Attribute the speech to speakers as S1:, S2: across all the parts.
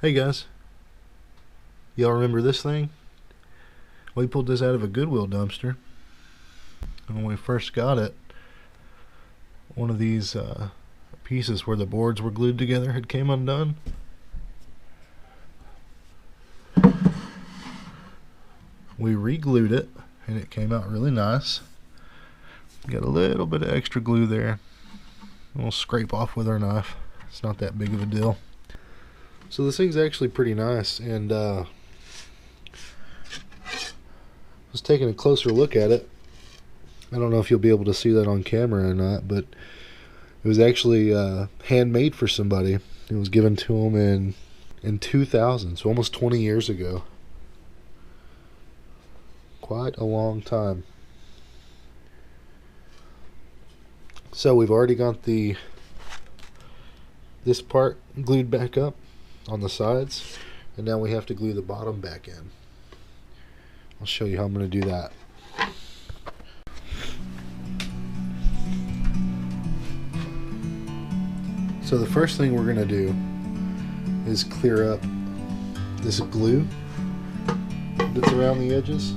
S1: Hey guys, y'all remember this thing? We pulled this out of a Goodwill dumpster, and when we first got it, one of these pieces where the boards were glued together had came undone. We re-glued it and it came out really nice. Got a little bit of extra glue there. We'll scrape off with our knife. It's not that big of a deal. So this thing's actually pretty nice, and I was taking a closer look at it. I don't know if you'll be able to see that on camera or not, but it was actually handmade for somebody. It was given to them in 2000, so almost 20 years ago. Quite a long time. So we've already got this part glued back up on the sides, and now we have to glue the bottom back in. I'll show you how I'm going to do that. So the first thing we're going to do is clear up this glue that's around the edges.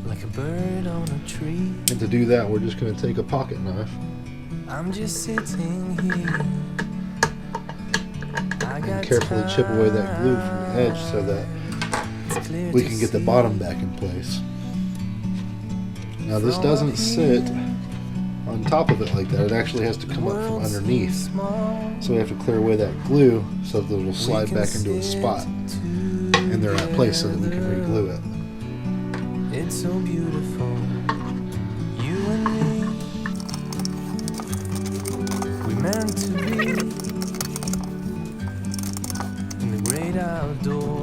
S1: Like a bird on a tree. And to do that, we're just going to take a pocket knife. I'm just sitting here. And carefully chip away that glue from the edge so that we can get the bottom back in place. Now this doesn't sit on top of it like that. It actually has to come up from underneath. So we have to clear away that glue so that it'll slide back into a spot in the right place so that we can re-glue it. It's so beautiful, you and me. We meant to be.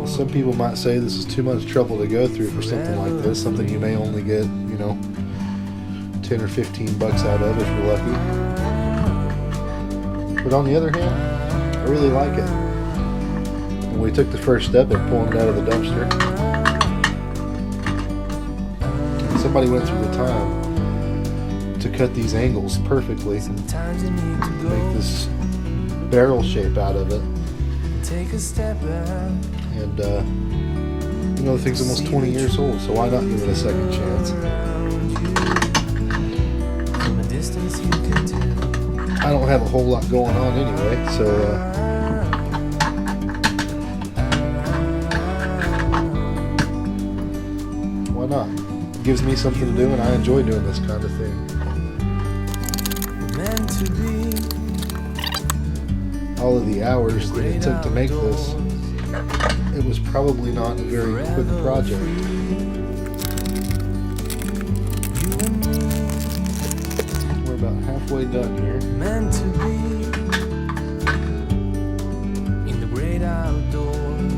S1: Some people might say this is too much trouble to go through for something like this, something you may only get, 10 or 15 bucks out of if you're lucky. But on the other hand, I really like it. When we took the first step of pulling it out of the dumpster, somebody went through the time to cut these angles perfectly, make this barrel shape out of it. Take a step back. And the thing's almost 20 years old, so why not give it a second chance? I don't have a whole lot going on anyway, so why not? It gives me something to do, and I enjoy doing this kind of thing. All of the hours that it took to make this, it was probably not a very quick project. We're about halfway done here. Meant to be in the great outdoors,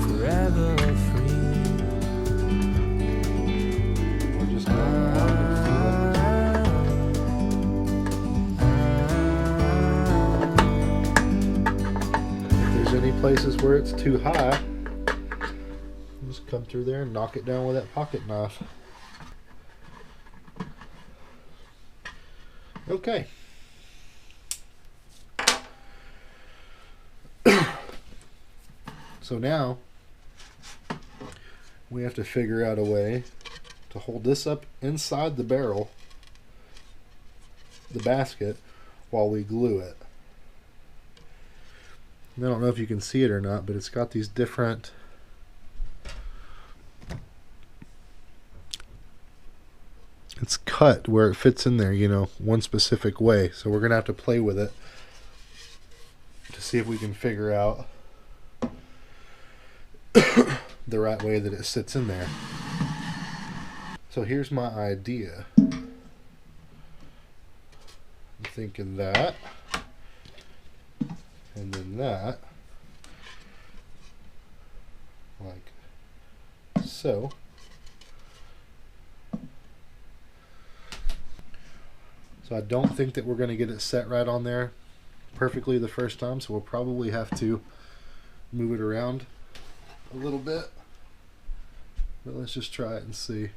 S1: forever free. We're just going on and any places where it's too high, just come through there and knock it down with that pocket knife. Okay. So now we have to figure out a way to hold this up inside the barrel, the basket, while we glue it. I don't know if you can see it or not, but it's got these different it's cut where it fits in there, one specific way. So we're going to have to play with it to see if we can figure out the right way that it sits in there. So here's my idea. I'm thinking that. And then that, like so. So I don't think that we're going to get it set right on there perfectly the first time, so we'll probably have to move it around a little bit. But let's just try it and see.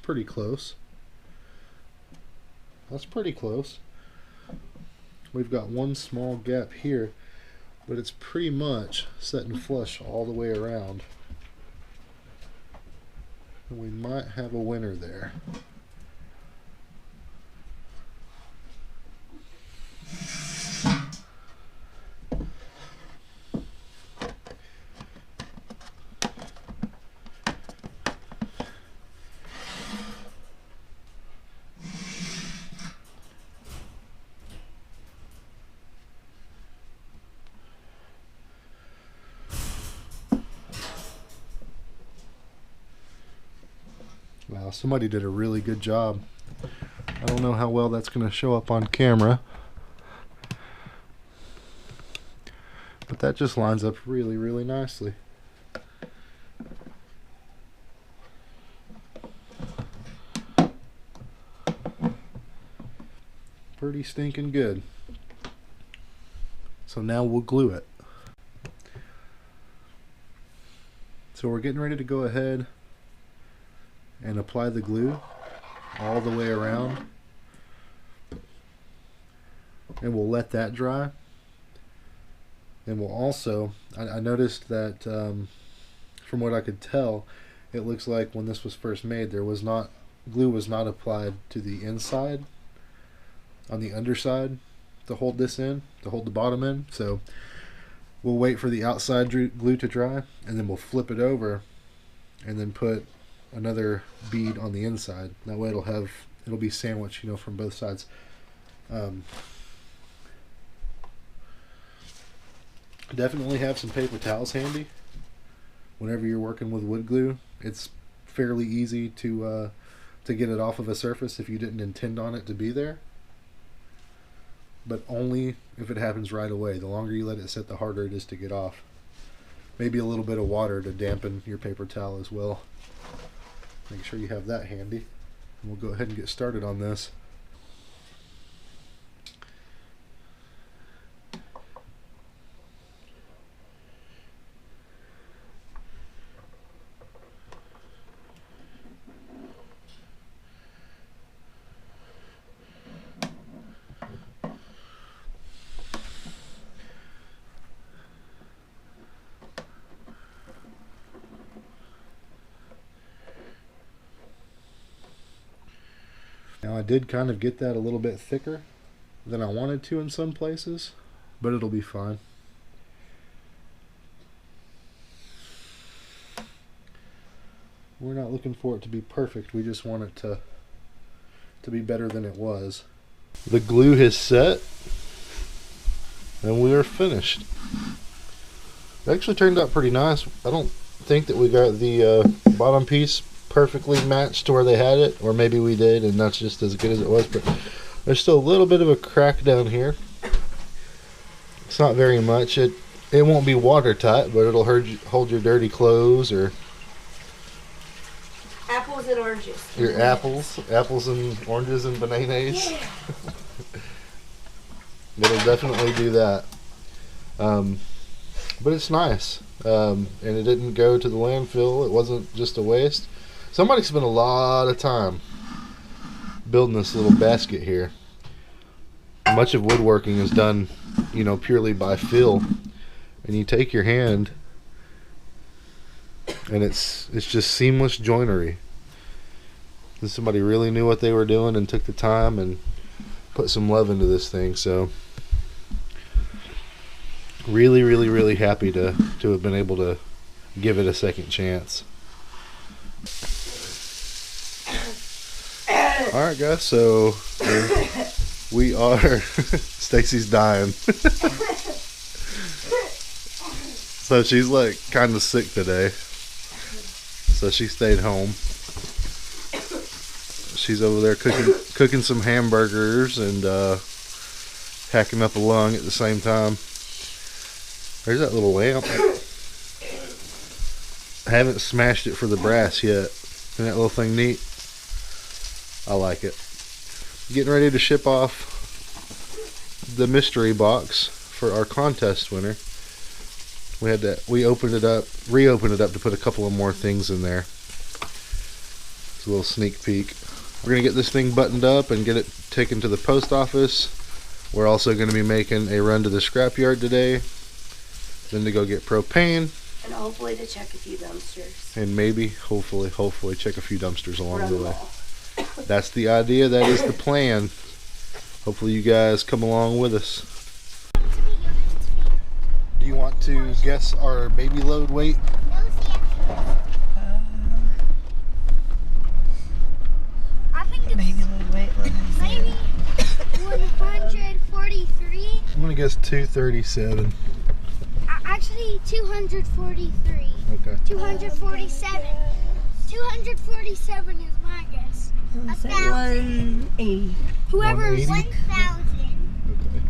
S1: pretty close. That's pretty close. We've got one small gap here, but it's pretty much setting flush all the way around. And we might have a winner there. Wow, somebody did a really good job. I don't know how well that's going to show up on camera, but that just lines up really, really nicely. Pretty stinking good. So now we'll glue it. So we're getting ready to go ahead and apply the glue all the way around, and we'll let that dry. And we'll also, I noticed that from what I could tell, it looks like when this was first made, glue was not applied to the inside, on the underside, to hold this in, to hold the bottom in. So we'll wait for the outside glue to dry, and then we'll flip it over and then put another bead on the inside. That way it'll be sandwiched, from both sides. Definitely have some paper towels handy whenever you're working with wood glue. It's fairly easy to get it off of a surface if you didn't intend on it to be there, but only if it happens right away. The longer you let it sit, the harder it is to get off. Maybe a little bit of water to dampen your paper towel as well. Make sure you have that handy. And we'll go ahead and get started on this. Now I did kind of get that a little bit thicker than I wanted to in some places, but it'll be fine. We're not looking for it to be perfect, we just want it to be better than it was. The glue has set and we are finished. It actually turned out pretty nice. I don't think that we got the bottom piece perfectly matched to where they had it, or maybe we did and that's just as good as it was, but there's still a little bit of a crack down here. It's not very much. It won't be watertight, but it'll hold your dirty clothes or
S2: apples and oranges.
S1: Your apples and oranges and bananas. Yeah. It'll definitely do that. But it's nice, and it didn't go to the landfill. It wasn't just a waste. Somebody spent a lot of time building this little basket here. Much of woodworking is done, purely by feel, and you take your hand, and it's just seamless joinery. And somebody really knew what they were doing and took the time and put some love into this thing. So really, really, really happy to have been able to give it a second chance. Alright guys, so we are Stacy's dying. So she's like kind of sick today, so she stayed home. She's over there cooking some hamburgers and hacking up a lung at the same time. There's that little lamp. I haven't smashed it for the brass yet. Isn't that little thing neat? I like it. Getting ready to ship off the mystery box for our contest winner. We reopened it up to put a couple of more things in there. It's a little sneak peek. We're gonna get this thing buttoned up and get it taken to the post office. We're also gonna be making a run to the scrapyard today. Then to go get propane.
S2: And hopefully to check a few dumpsters.
S1: And maybe, hopefully check a few dumpsters along the way. That's the idea, that is the plan. Hopefully you guys come along with us. Do you want to guess our baby load weight?
S3: I think it's
S2: Baby load weight.
S3: maybe 143.
S1: I'm gonna guess 237.
S3: Actually, 243.
S1: Okay.
S3: 247. 247 is my guess.
S2: 180.
S3: Whoever's
S1: 180?
S3: 1,000.
S1: Okay.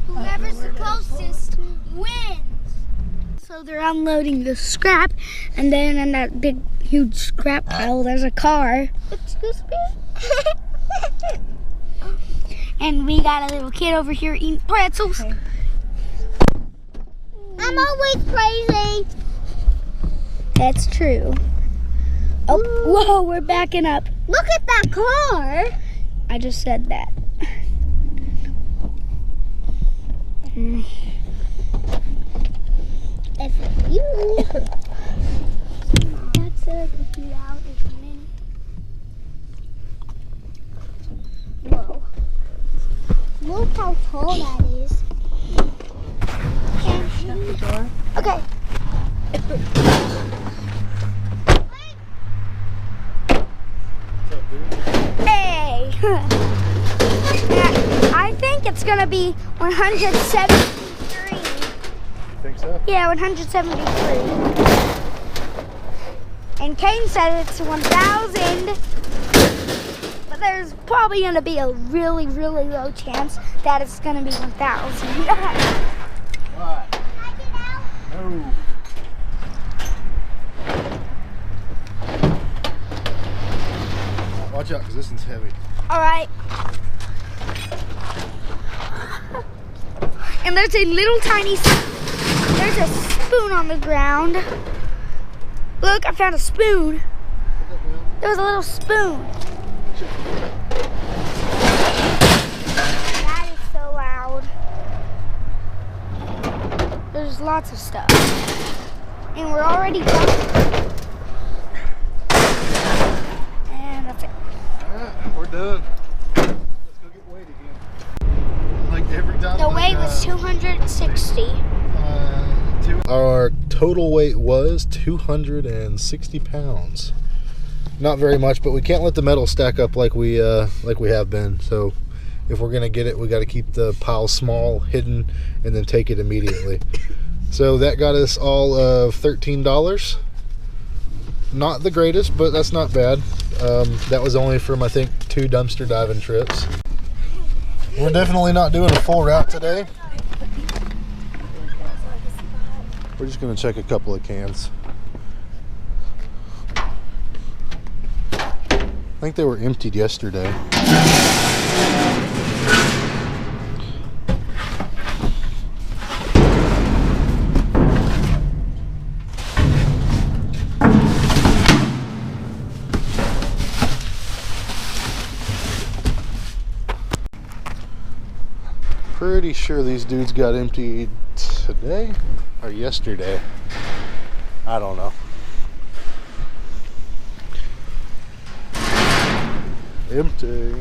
S3: Whoever's the closest wins. So they're unloading the scrap, and then in that big, huge scrap pile, there's a car. Excuse me. And we got a little kid over here eating pretzels.
S2: Okay.
S3: I'm always crazy. That's true. Oh, whoa, we're backing up. Look at that car. I just said that. If you that's a few out in a minute. Whoa. Look how tall that is.
S2: Shut the door.
S3: Okay. Hey! I think it's gonna be 173.
S1: You think so?
S3: Yeah, 173. And Kane said it's 1,000. But there's probably gonna be a really, really low chance that it's gonna be 1,000.
S1: Why? No. Watch out, because this one's heavy.
S3: All right. And there's a little tiny, there's a spoon on the ground. Look, I found a spoon. There was a little spoon. That is so loud. There's lots of stuff. And we're already done. And that's it.
S1: We're done. Let's go get weighed again. Like every time.
S3: The weight was 260.
S1: Our total weight was 260 pounds. Not very much, but we can't let the metal stack up like we have been. So if we're gonna get it, we got to keep the pile small, hidden, and then take it immediately. So that got us all of $13. Not the greatest, but that's not bad. That was only from, I think, 2 dumpster diving trips. We're definitely not doing a full route today. We're just gonna check a couple of cans. I think they were emptied yesterday. Pretty sure these dudes got emptied today or yesterday. I don't know. Empty.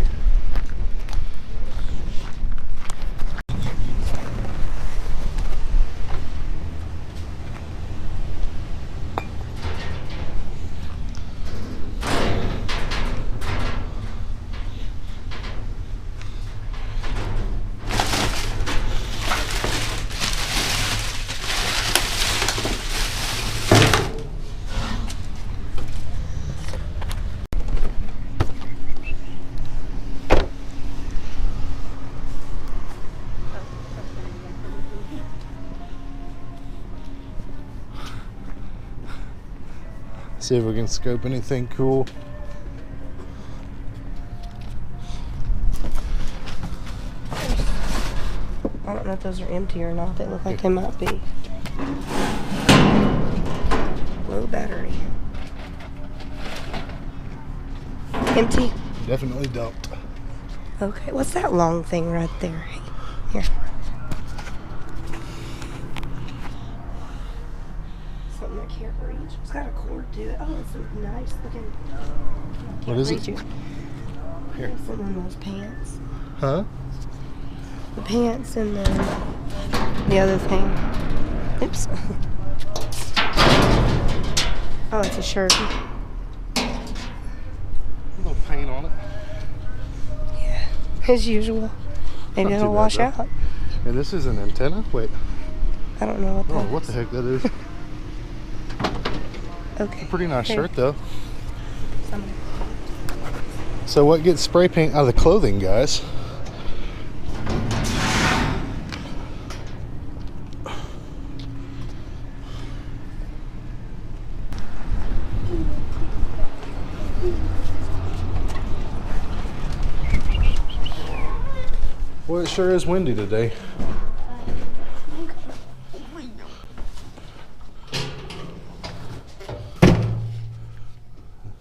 S1: See if we can scope anything cool.
S2: I don't know if those are empty or not. They look like they might be. Low battery. Empty?
S1: Definitely dumped.
S2: Okay, what's that long thing right there? Here. Something I can't reach. It's got a cord to it. Oh, it's a nice looking.
S1: What is it?
S2: Here. It's in those pants.
S1: Huh?
S2: The pants and the other thing. Oops. Oh, it's a shirt.
S1: A little paint on it.
S2: Yeah, as usual. Maybe
S1: Not
S2: it'll
S1: too
S2: wash
S1: bad,
S2: out.
S1: And this is an antenna? Wait.
S2: I don't know what that
S1: Oh,
S2: is.
S1: what the heck that is.
S2: Okay.
S1: Pretty nice
S2: Here.
S1: shirt though.
S2: Somebody.
S1: So what gets spray paint out of the clothing, guys? Well, it sure is windy today.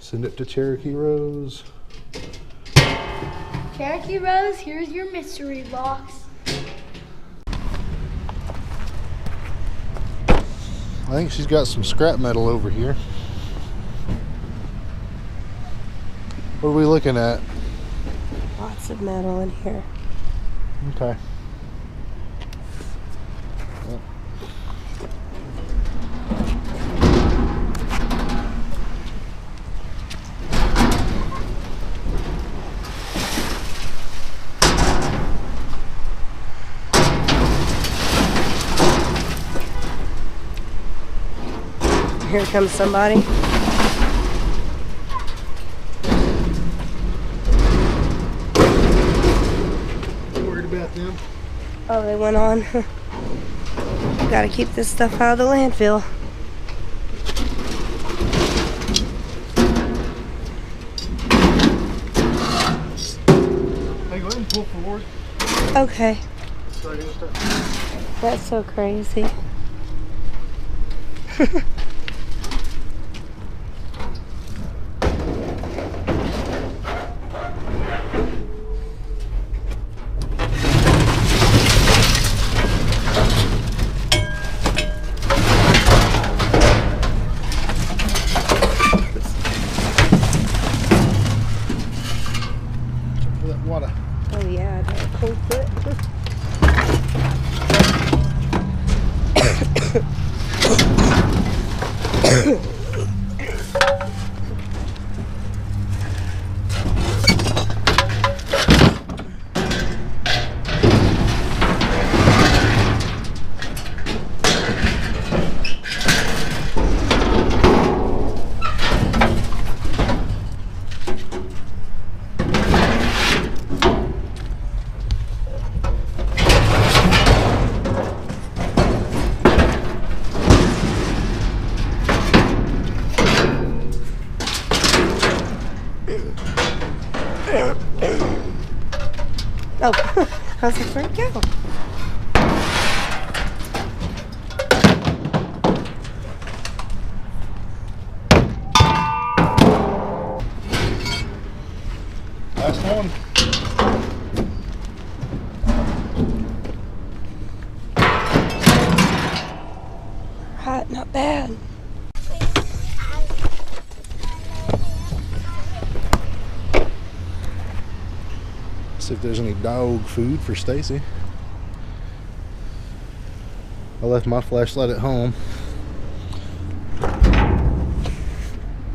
S1: Send it to Cherokee Rose.
S3: Cherokee Rose, here's your mystery box.
S1: I think she's got some scrap metal over here. What are we looking at?
S2: Lots of metal in here.
S1: Okay.
S2: Here comes somebody.
S1: Worried about them?
S2: Oh, they went on. Gotta keep this stuff out of the landfill.
S1: Hey, go ahead and pull forward.
S2: Okay.
S1: Sorry, gonna start.
S2: That's so crazy.
S1: For that water.
S2: Oh yeah, I got a cold foot. Oh, I was like, where'd it go?
S1: Last one.
S2: Right, not bad.
S1: See if there's any dog food for Stacy. I left my flashlight at home,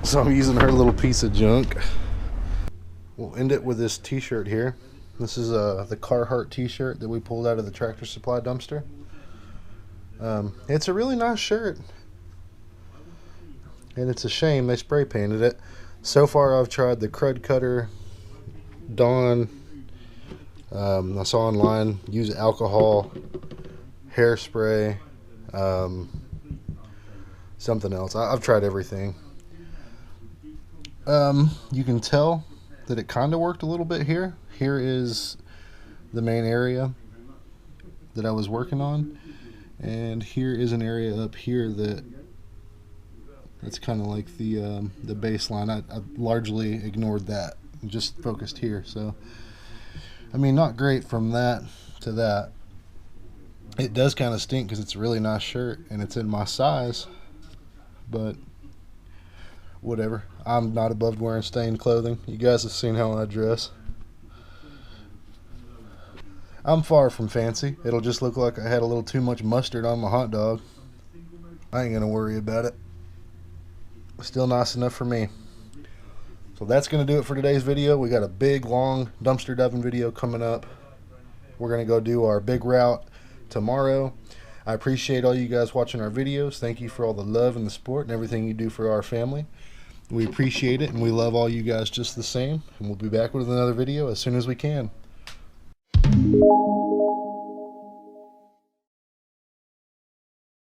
S1: so I'm using her little piece of junk. We'll end it with this t-shirt here. This is the Carhartt t-shirt that we pulled out of the Tractor Supply dumpster. It's a really nice shirt, and it's a shame they spray painted it. So far I've tried the Crud Cutter, Dawn, I saw online, use alcohol, hairspray, something else. I've tried everything. You can tell that it kind of worked a little bit here. Here is the main area that I was working on, and here is an area up here that's kind of like the baseline. I largely ignored that. just focused here. So I mean, not great from that to that. It does kind of stink because it's a really nice shirt and it's in my size, but whatever. I'm not above wearing stained clothing. You guys have seen how I dress. I'm far from fancy. It'll just look like I had a little too much mustard on my hot dog. I ain't gonna worry about it. Still nice enough for me. So that's gonna do it for today's video. We got a big long dumpster diving video coming up. We're gonna go do our big route tomorrow. I appreciate all you guys watching our videos. Thank you for all the love and the support and everything you do for our family. We appreciate it, and we love all you guys just the same. And we'll be back with another video as soon as we can.